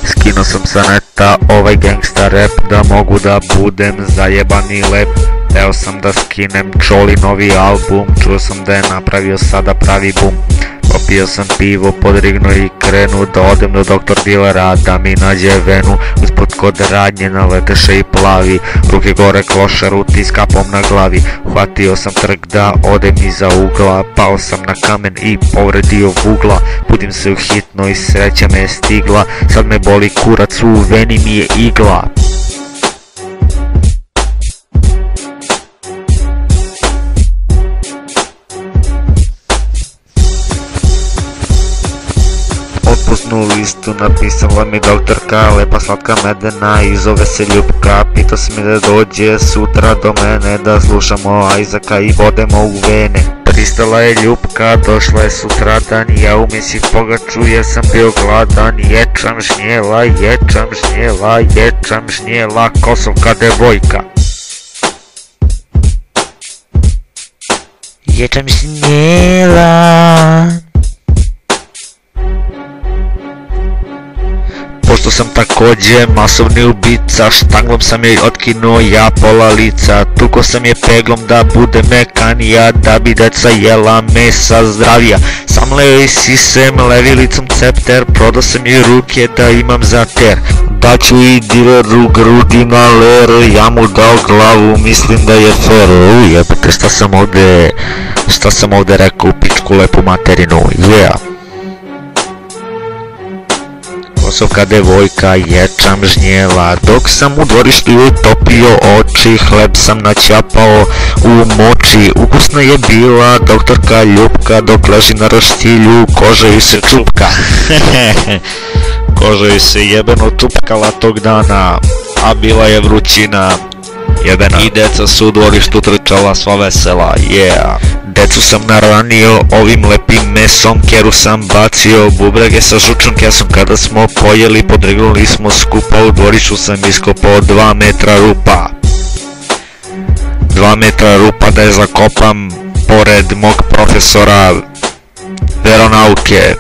Skinuo sam sa neta ovaj gangsta rap da mogu da budem zajebani lep. Teo sam da skinem Čoli novi album, čuo sam da je napravio sada pravi bum. Popio sam pivo, podrigno i krenu da odem do doktor dilera da mi nađe venu. Uspod kod radnje naleteše i plavi, ruke gore klošar utis kapom na glavi. Hvatio sam trg da odem iza ugla, pao sam na kamen i povredio vugla. Budim se u hitno i sreća me je stigla, sad me boli kurac, u veni mi je igla. Otpusnu listu napisala mi doktorka, lepa slatka medena i zove se Ljupka. Pitao sam mi da dođe sutra do mene, da slušamo Ajzaka i vodemo u vene. Pristala je Ljupka, došla je sutradan, ja u misli pogaču jer sam bio gladan. Ječam žnjela, ječam žnjela, ječam žnjela, kosovka devojka. Ječam žnjela. Pošto sam također masovni ubica, štanglom sam joj otkinuo ja pola lica. Tuko sam je peglom da bude mekanija, da bi deca jela mesa zdravija. Samleo i sisem levilicom cepter, prodao sam joj ruke da imam za ter. Daću i dileru grudi na ler, ja mu dao glavu, mislim da je fair. Jebate, šta sam ovdje rekao, u pičku lepu materinu, yeah. Kosovka devojka, ječam žnjela, dok sam u dvorištu joj topio oči, hleb sam načapao u moči. Ukusna je bila doktorka Ljupka, dok leži na roštilju, koža ju se čupka. Koža ju se jebeno čupkala tog dana, a bila je vrućina jebena. I deca su u dvorištu trčala sva vesela, yeah. Decu sam naranio ovim lepim mesom, keru sam bacio, bubrege sa žučnom kesom. Kada smo pojeli, podregnuli smo skupa, u dvorištu sam iskopao 2 metra rupa. 2 metra rupa da je zakopam pored mog profesora veronauke.